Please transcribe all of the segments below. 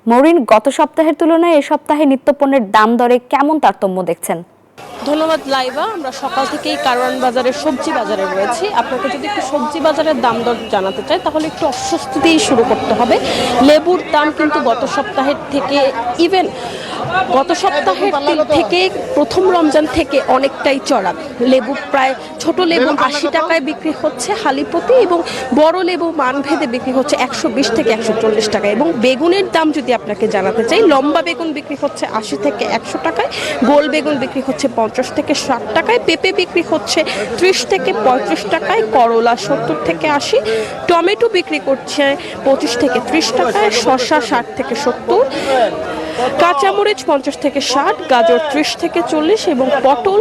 মৌরিন, গত সপ্তাহের তুলনায় এ সপ্তাহে নিত্যপণ্যের দাম দরে কেমন তারতম্য দেখছেন? ধন্যবাদ লাইবা। আমরা সকাল থেকেই কারওয়ান বাজারের সবজি বাজারে রয়েছি। আপনাকে যদি একটু সবজি বাজারের দাম দর জানাতে চাই তাহলে একটু অস্বস্তি দিয়েই শুরু করতে হবে। লেবুর দাম কিন্তু গত সপ্তাহের থেকে ইভেন গত সপ্তাহের থেকে প্রথম রমজান থেকে অনেকটাই চড়া। লেবু প্রায় ছোট লেবু 80 টাকায় বিক্রি হচ্ছে হালিপতি, এবং বড় লেবু মানভেদে বিক্রি হচ্ছে 120 থেকে 140 টাকায়। এবং বেগুনের দাম যদি আপনাকে জানাতে চাই, লম্বা বেগুন বিক্রি হচ্ছে 80 থেকে 100 টাকায়, গোল বেগুন বিক্রি হচ্ছে 50 থেকে 60 টাকায়, পেঁপে বিক্রি হচ্ছে 30 থেকে 35 টাকায়, করলা 70 থেকে 80, টমেটো বিক্রি করছে 25 থেকে 30 টাকায়, শসা 60 থেকে 70, কাঁচামরিচ 50 থেকে 60, গাজর 30 থেকে 40 এবং পটল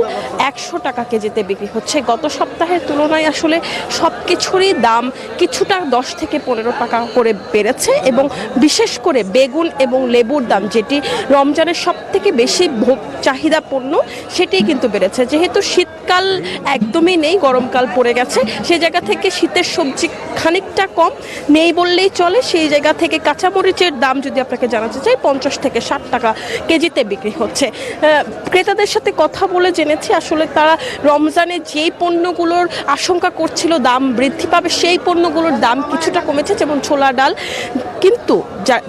100 টাকা কেজিতে বিক্রি হচ্ছে। গত সপ্তাহের তুলনায় আসলে সব কিছুরই দাম কিছুটা 10 থেকে 15 টাকা করে বেড়েছে, এবং বিশেষ করে বেগুন এবং লেবুর দাম, যেটি রমজানের সব থেকে বেশি চাহিদা পণ্য, সেটি কিন্তু বেড়েছে। যেহেতু শীতকাল একদমই নেই, গরমকাল পড়ে গেছে, সেই জায়গা থেকে শীতের সবজি খানিকটা কম নেই বললেই চলে। সেই জায়গা থেকে কাঁচামরিচের দাম যদি আপনাকে জানাতে চাই 50 থেকে 60 টাকা কেজিতে বিক্রি হচ্ছে। ক্রেতাদের সাথে কথা বলে জেনেছি আসলে তারা রমজানে যেই পণ্যগুলোর আশঙ্কা করছিল দাম বৃদ্ধি পাবে, সেই পণ্যগুলোর দাম কিছুটা কমেছে, যেমন ছোলা ডাল। কিন্তু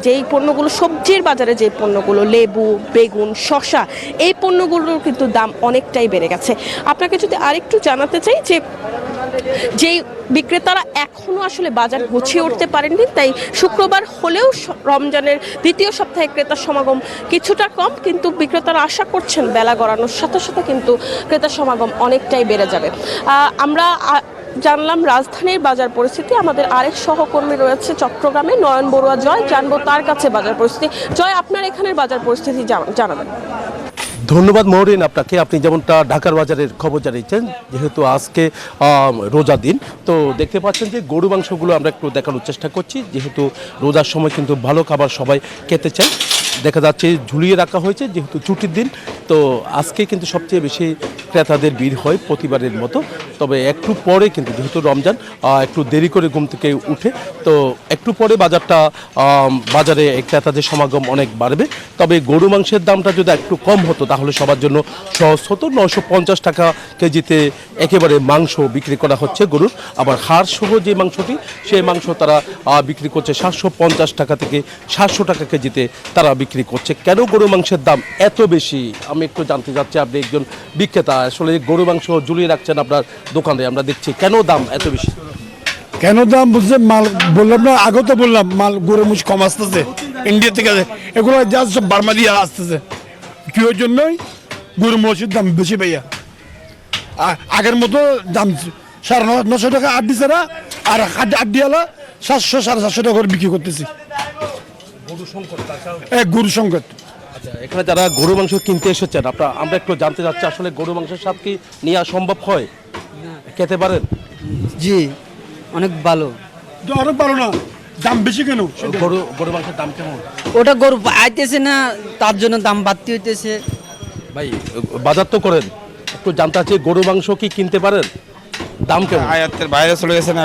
যেই পণ্যগুলো সবজির বাজারে, যে পণ্যগুলো লেবু, বেগুন, শসা, এই পণ্যগুলোর কিন্তু দাম অনেকটাই বেড়ে গেছে। আপনাকে যদি আরেকটু জানাতে চাই যে যেই বিক্রেতারা এখনো আসলে বাজার গুছিয়ে উঠতে পারেননি, তাই শুক্রবার হলেও রমজানের দ্বিতীয় সপ্তাহে ক্রেতার সমাগম কিছুটা কম, কিন্তু বিক্রেতারা আশা করছেন বেলা গড়ানোর সাথে সাথে কিন্তু ক্রেতার সমাগম অনেকটাই বেড়ে যাবে। আমরা জানলাম রাজধানীর বাজার পরিস্থিতি। আমাদের আরেক সহকর্মী রয়েছে চট্টগ্রামে, নয়ন বড়ুয়া জয়, জানবো তার কাছে বাজার পরিস্থিতি। জয়, আপনার এখানের বাজার পরিস্থিতি জানাবেন। ধন্যবাদ মৌরিন আপনাকে। আপনি যেমনটা ঢাকার বাজারের খবর জানিয়েছেন, যেহেতু আজকে রোজা দিন, তো দেখতে পাচ্ছেন যে গরু মাংসগুলো আমরা একটু দেখানোর চেষ্টা করছি। যেহেতু রোজার সময় কিন্তু ভালো খাবার সবাই খেতে চায়, দেখা যাচ্ছে ঝুলিয়ে রাখা হয়েছে যেহেতু ছুটির দিন। তো আজকে কিন্তু সবচেয়ে বেশি ক্রেতাদের ভিড় হয় প্রতিবারের মতো। তবে একটু পরে কিন্তু যেহেতু রমজান, একটু দেরি করে ঘুম থেকে উঠে, তো একটু পরে বাজারে ক্রেতাদের সমাগম অনেক বাড়বে। তবে গরু মাংসের দামটা যদি একটু কম হতো তাহলে সবার জন্য সহজ হতো। 950 টাকা কেজিতে একেবারে মাংস বিক্রি করা হচ্ছে গরুর। আবার হাড় সহ যে মাংসটি, সেই মাংস তারা বিক্রি করছে 750 টাকা থেকে 700 টাকা কেজিতে তারা বিক্রি করছে। কেন গরু মাংসের দাম এত বেশি আমি একটু জানতে চাচ্ছি। আপনি একজন বিক্রেতা, আসলে গরু মাংস ঝুলিয়ে রাখছেন আপনার দোকানে, আমরা দেখছি কেন দাম এত বেশি? কেন দাম বুঝছে, মাল বললাম না, আগে তো বললাম মাল গরু মুছ কম আসতেছে ইন্ডিয়া থেকে, এগুলো যা সব বার্মা দিয়ে আসতেছে। কি ওই জন্যই গরু মহিষের দাম বেশি পাইয়া। আগের মতো দাম 950 টাকা আট দিছে না, আর আড্ডি আলা 700 750 টাকা করে বিক্রি করতেছি। গরু সংকট। আচ্ছা, এখানে যারা গরু মাংস কিনতে এসেছেন আমরা একটু জানতে চাচ্ছি, আসলে গরু মাংসের স্বাদ কি নেওয়া সম্ভব হয়? খেতে পারেন? জি, অনেক ভালো। অনেক ভালো না, দাম বেশি কেন? গরু মাংসের দাম কেমন? ওটা গরু আইতেছে না, তার জন্য দাম বাড়তি হইতেছে। ভাই, বাজার তো করেন, একটু জানতে চাচ্ছি গরু মাংস কি কিনতে পারেন? দাম কেমন? আয়াতের বাইরে চলে গেছে না,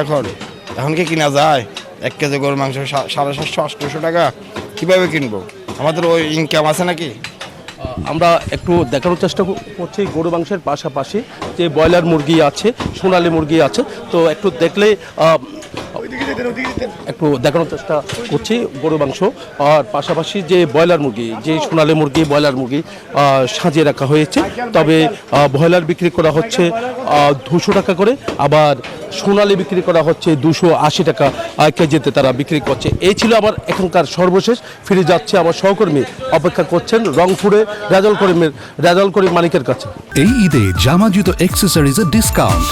এখন কি কিনা যায়? 1 কেজি গরুর মাংস 750-800 টাকা কিভাবে কিনবো? আমাদের ওই ইনকাম আছে নাকি? আমরা একটু দেখানোর চেষ্টা করছি গরু মাংসের পাশাপাশি যে ব্রয়লার মুরগি আছে, সোনালী মুরগি আছে, তো একটু দেখলে একটু দেখানোর চেষ্টা করছি গরু মাংস। আর পাশাপাশি যে ব্রয়লার মুরগি, যে সোনালী মুরগি, ব্রয়লার মুরগি সাজিয়ে রাখা হয়েছে। তবে ব্রয়লার বিক্রি করা হচ্ছে 200 টাকা করে, আবার সোনালী বিক্রি করা হচ্ছে 280 টাকা কেজিতে তারা বিক্রি করছে। এই ছিল আমার এখানকার সর্বশেষ। ফিরে যাচ্ছে আমার সহকর্মী, অপেক্ষা করছেন রংপুরে রেজাল করিম মালিকের কাছে। এই ঈদে জামা জুতো অ্যাক্সেসরিজের ডিসকাউন্ট।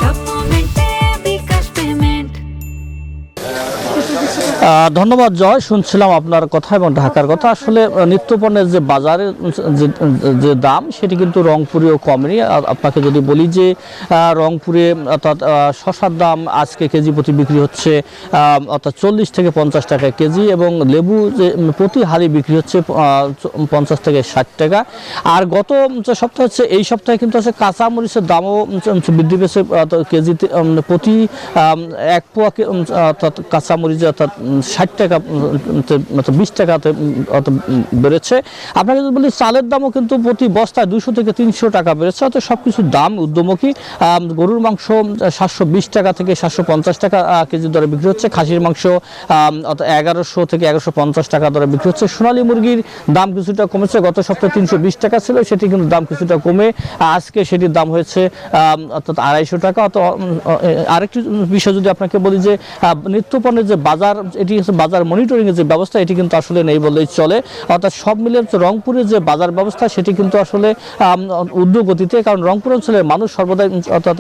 ধন্যবাদ জয়। শুনছিলাম আপনার কথা এবং ঢাকার কথা। আসলে নিত্যপণ্যের যে বাজারের যে দাম, সেটি কিন্তু রংপুরেও কমেনি। আপনাকে যদি বলি যে রংপুরে অর্থাৎ শসার দাম আজকে কেজি প্রতি বিক্রি হচ্ছে অর্থাৎ 40 থেকে 50 টাকা কেজি, এবং লেবু যে প্রতি হাড়ি বিক্রি হচ্ছে 50 থেকে 60 টাকা। আর গত সপ্তাহ হচ্ছে, এই সপ্তাহে কিন্তু আছে কাঁচামরিচের দামও বৃদ্ধি পেয়েছে কেজিতে প্রতি 1 পোয়া অর্থাৎ কাঁচামরিচ অর্থাৎ 60 টাকা 20 টাকাতে বেড়েছে। আপনাকে যদি বলি চালের দামও কিন্তু প্রতি বস্তায় 200 থেকে 300 টাকা বেড়েছে, অর্থাৎ সব কিছুর দাম ঊর্ধ্বমুখী। গরুর মাংস 720 টাকা থেকে 750 টাকা কেজি দরে বিক্রি হচ্ছে, খাসির মাংস 1100 থেকে 1150 টাকা দরে বিক্রি হচ্ছে। সোনালী মুরগির দাম কিছুটা কমেছে, গত সপ্তাহে 320 টাকা ছিল, সেটি কিন্তু দাম কিছুটা কমে আজকে সেটির দাম হয়েছে অর্থাৎ 250 টাকা। আরেকটি বিষয় যদি আপনাকে বলি যে নিত্যপণ্যের যে বাজার, এটি হচ্ছে বাজার মনিটরিংয়ের যে ব্যবস্থা, এটি কিন্তু আসলে নেই বললেই চলে। অর্থাৎ সব মিলিয়ে রংপুরের যে বাজার ব্যবস্থা সেটি কিন্তু আসলে ঊর্ধ্বগতিতে, কারণ রংপুর অঞ্চলের মানুষ সর্বদাই অর্থাৎ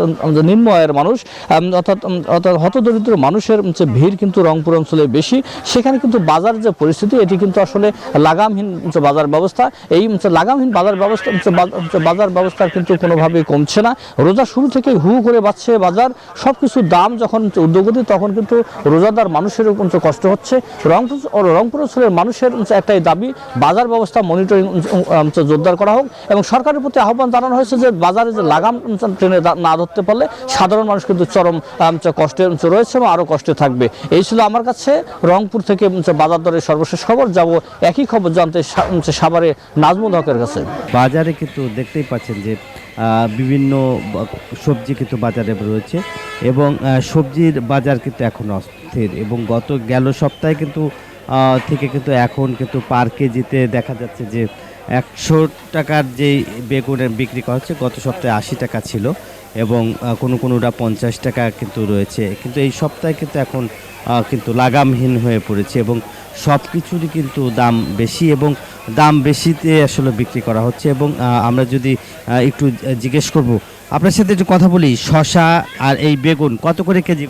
নিম্ন আয়ের মানুষ, অর্থাৎ হতদরিদ্র মানুষের যে ভিড় কিন্তু রংপুর অঞ্চলে বেশি। সেখানে কিন্তু বাজার যে পরিস্থিতি, এটি কিন্তু আসলে লাগামহীন বাজার ব্যবস্থা। এই লাগামহীন বাজার ব্যবস্থার কিন্তু কোনোভাবেই কমছে না। রোজা শুরু থেকে হু করে বাড়ছে বাজার, সব কিছুর দাম যখন ঊর্ধ্বগতি তখন কিন্তু রোজাদার মানুষেরও কিন্তু কষ্ট হচ্ছে। রংপুর অঞ্চলের মানুষের একটাই দাবি, বাজার ব্যবস্থা মনিটরিং জোরদার করা হোক এবং সরকারের প্রতি আহ্বান জানানো হয়েছে যে বাজারে যে লাগাম ট্রেনে না ধরতে পারলে সাধারণ মানুষ কিন্তু চরম কষ্টে রয়েছে এবং আরও কষ্টে থাকবে। এই ছিল আমার কাছে রংপুর থেকে বাজার দরের সর্বশেষ খবর। যাব একই খবর জানতে সাভারে নাজমুল হকের কাছে। বাজারে কিন্তু দেখতেই পাচ্ছেন যে বিভিন্ন সবজি কিন্তু বাজারে রয়েছে এবং সবজির বাজার কিন্তু এখন অস্থির এবং গেল সপ্তাহে কিন্তু থেকে কিন্তু এখন কিন্তু পার কেজিতে দেখা যাচ্ছে যে 100 টাকার যেই বেগুনের বিক্রি করা হচ্ছে গত সপ্তাহে 80 টাকা ছিল এবং কোনোটা 50 টাকা কিন্তু রয়েছে, কিন্তু এই সপ্তাহে কিন্তু এখন কিন্তু লাগামহীন হয়ে পড়েছে এবং সব কিছুরই কিন্তু দাম বেশি এবং দাম বেশিতে আসলে বিক্রি করা হচ্ছে। এবং আমরা যদি একটু জিজ্ঞেস করব আপনার সাথে একটু কথা বলি, শসা আর এই বেগুন কত করে কেজি?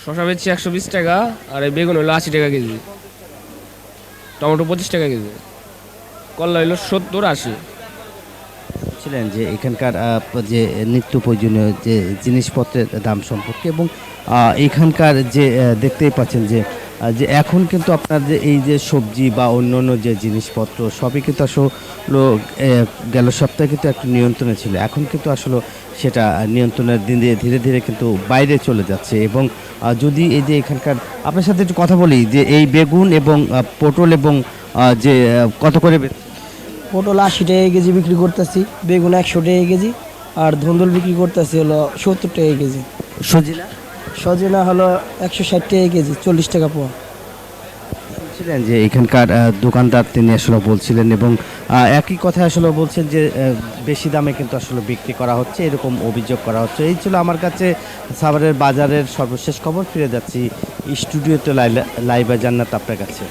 শসা বেচছি 120 টাকা আর এই বেগুন হলো 80 টাকা কেজি, টমেটো 25 টাকা কেজি, করলা হলো 70-80। ছিলেন যে এখানকার যে নিত্য প্রয়োজনীয় যে জিনিসপত্রের দাম সম্পর্কে এবং এখানকার যে দেখতেই পাচ্ছেন যে এখন কিন্তু আপনার যে এই যে সবজি বা অন্যান্য যে জিনিসপত্র সবই কিন্তু আসলে গেল সপ্তাহে কিন্তু একটু নিয়ন্ত্রণে ছিল, এখন কিন্তু আসলে সেটা নিয়ন্ত্রণের দিন দিয়ে ধীরে ধীরে কিন্তু বাইরে চলে যাচ্ছে। এবং যদি এই যে এখানকার আপনার সাথে একটু কথা বলি যে এই বেগুন এবং পটল এবং যে কত করে? পটল 80 টাকা কেজি বিক্রি করতেছি, বেগুন 100 টাকা কেজি, আর ধুন্দুল বিক্রি করতেছি হলো 70 টাকা কেজি। সজিনা হলো 160 টাকা কেজি, 40 টাকা পোয়া। ছিলেন যে এখানকার দোকানদার তিনি আসলে বলছিলেন এবং একই কথা আসলে বলছেন যে বেশি দামে কিন্তু আসলে বিক্রি করা হচ্ছে, এরকম অভিযোগ করা হচ্ছে। এই ছিল আমার কাছে সাভারের বাজারের সর্বশেষ খবর। ফিরে যাচ্ছি স্টুডিওতে লাইবা জান্নাত আপনার কাছে।